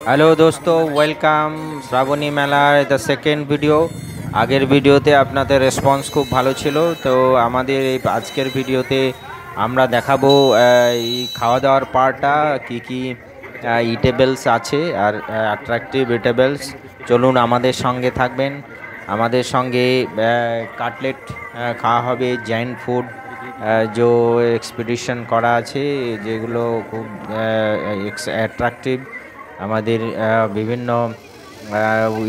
Hello দোস্ত, welcome Shrabani মেলার the second video. আগের ভিডিওতে আপনাদের রেসপন্স খুব ভালো ছিল, তো আমাদের এই আজকের ভিডিওতে আমরা দেখাবো এই খাওয়া দাওয়ার পার্টটা কি কি ইটেবলস আছে আর অ্যাট্রাকটিভ ইটেবলস। চলুন আমাদের সঙ্গে থাকবেন। আমাদের সঙ্গে কাটলেট খাওয়া হবে, জৈন ফুড जो এক্সপিডিশন করা আছে, যেগুলো খুব অ্যাট্রাকটিভ। আমাদের বিভিন্ন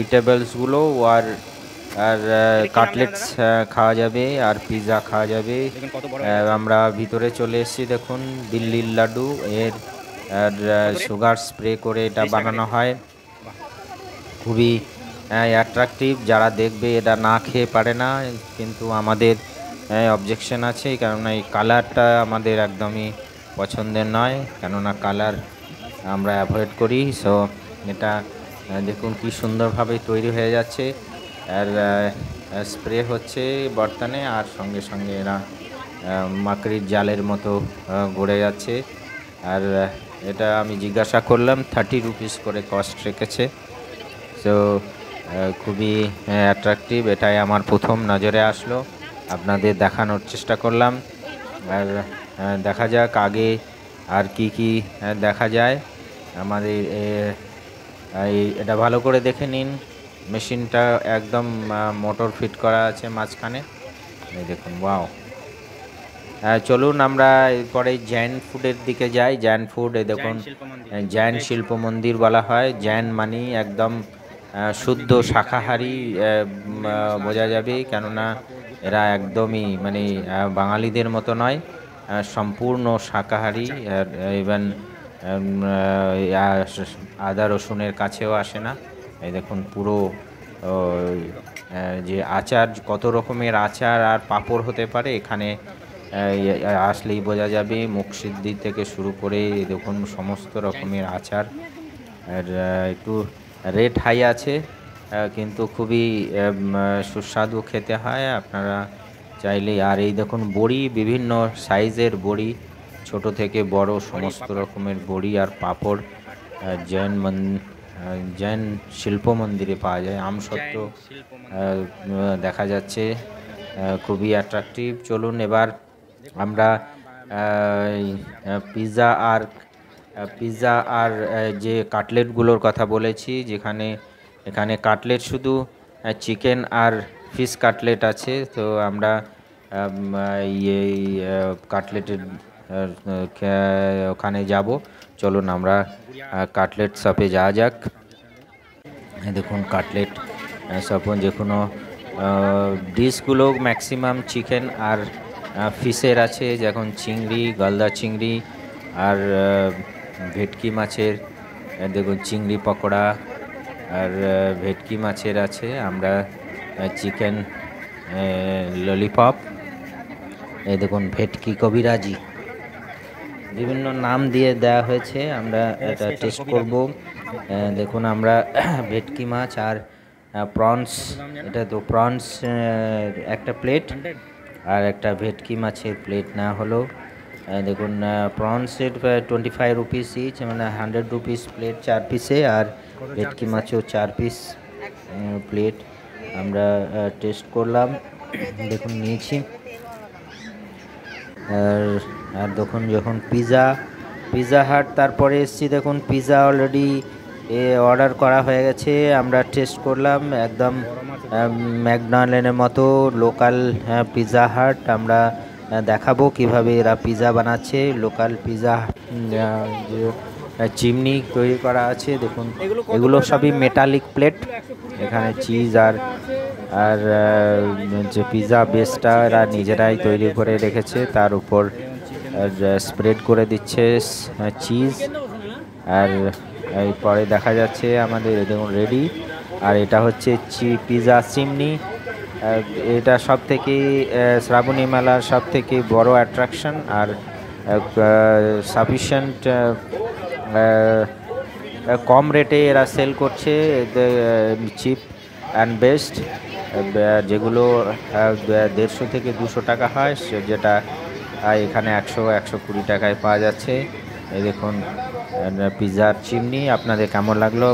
ইটেবলসগুলো আর আর কাটলেটস খাওয়া যাবে আর পিৎজা খাওয়া যাবে। আমরা ভিতরে চলে এসেছি, দেখুন দিল্লির লাড্ডু এর আর সুগার স্প্রে করে এটা বানানো হয়, খুবই অ্যাট্রাকটিভ। যারা দেখবে এটা না খেয়ে পারে না, কিন্তু আমাদের অবজেকশন আছে, কেননা এই কালারটা আমাদের একদমই পছন্দের নয়, কেননা কালার আমরা অ্যাভয়েড করি। সো এটা দেখুন কি সুন্দরভাবে তৈরি হয়ে যাচ্ছে, আর স্প্রে হচ্ছে বর্তনে, আর সঙ্গে সঙ্গে এরা মাকড়ির জালের মতো গড়ে যাচ্ছে। আর এটা আমি জিজ্ঞাসা করলাম, 30 রুপিস করে কস্ট রেখেছে। সো খুবই অ্যাট্রাকটিভ, এটাই আমার প্রথম নজরে আসলো, আপনাদের দেখানোর চেষ্টা করলাম। আর দেখা যাক আগে আর কি কি দেখা যায়। আমাদের এটা ভালো করে দেখে নিন, মেশিনটা একদম মোটর ফিট করা আছে মাঝখানে, এই দেখুন। ওয়াও! চলুন আমরা এরপরে জৈন ফুডের দিকে যাই। জৈন ফুড, এই দেখুন, জৈন শিল্প মন্দির বলা হয়। জৈন মানি একদম শুদ্ধ শাকাহারি বোঝা যাবে, কেননা এরা একদমই মানে বাঙালিদের মতো নয়, সম্পূর্ণ শাকাহারি। আর ইভেন আদা রসুনের কাছেও আসে না। এই দেখুন পুরো যে আচার, কত রকমের আচার আর পাঁপড় হতে পারে এখানে আসলেই বোঝা যাবে। মুখসিদ্ধি থেকে শুরু করে দেখুন সমস্ত রকমের আচার। আর একটু রেট হাই আছে, কিন্তু খুবই সুস্বাদু খেতে হয়, আপনারা চাইলে। আর এই দেখুন বড়ি, বিভিন্ন সাইজের বড়ি, ছোট থেকে বড় সমস্ত রকমের বড়ি আর পাঁপড় জৈন শিল্প মন্দিরে পাওয়া যায়। আমসত্ত্ব দেখা যাচ্ছে, খুবই অ্যাট্রাকটিভ। চলুন এবার আমরা পিৎজা আর যে কাটলেটগুলোর কথা বলেছি, এখানে কাটলেট শুধু চিকেন আর ফিশ কাটলেট আছে, তো আমরা এই কাটলেটের ওখানে যাব। চলুন আমরা কাটলেট শপে যাওয়া যাক। দেখুন কাটলেট শপে যে কোনো ডিশগুলো ম্যাক্সিমাম চিকেন আর ফিশের আছে, যেমন চিংড়ি, গলদা চিংড়ি আর ভেটকি মাছের, দেখুন চিংড়ি পকোড়া আর ভেটকি মাছের আছে। আমরা চিকেন ললিপপ, এই দেখুন ভেটকি কবিরাজি, বিভিন্ন নাম দিয়ে দেওয়া হয়েছে, আমরা এটা টেস্ট করব। দেখুন আমরা ভেটকি মাছ আর প্রনস, এটা তো প্রনস একটা প্লেট আর একটা ভেটকি মাছের প্লেট না হলো। দেখুন প্রনসের 25 রুপিস ইচ, মানে 100 রুপিস প্লেট 4 পিসে, আর ভেটকি মাছও 4 পিস প্লেট আমরা টেস্ট করলাম। দেখুন নিয়েছি। আর দেখুন যখন পিৎজা হাট তারপরে এসেছি, দেখুন পিৎজা অলরেডি অর্ডার করা হয়ে গেছে, আমরা টেস্ট করলাম। একদম ম্যাকডোনাল্ডের মতো লোকাল পিৎজা হাট। আমরা দেখাবো কিভাবে এরা পিৎজা বানাচ্ছে। লোকাল পিৎজা চিমনি তৈরি করা আছে, দেখুন এগুলো সবই মেটালিক প্লেট। এখানে চিজ আর যে পিৎজা বেসটা এরা নিজেরাই তৈরি করে রেখেছে, তার উপর স্প্রেড করে দিচ্ছে চিজ। আর পরে দেখা যাচ্ছে আমাদের দেখুন রেডি। আর এটা হচ্ছে পিৎজা চিমনি। এটা সব থেকে শ্রাবণী মেলার সব থেকে বড় অ্যাট্রাকশন, আর সাফিসিয়েন্ট কম রেটে এরা সেল করছে, চিপ অ্যান্ড বেস্ট, যেগুলো 150 থেকে 200 টাকা হয়, যেটা এখানে 100-120 টাকায় পাওয়া যাচ্ছে। এই দেখুন পিৎজার চিমনি। আপনাদের কেমন লাগলো?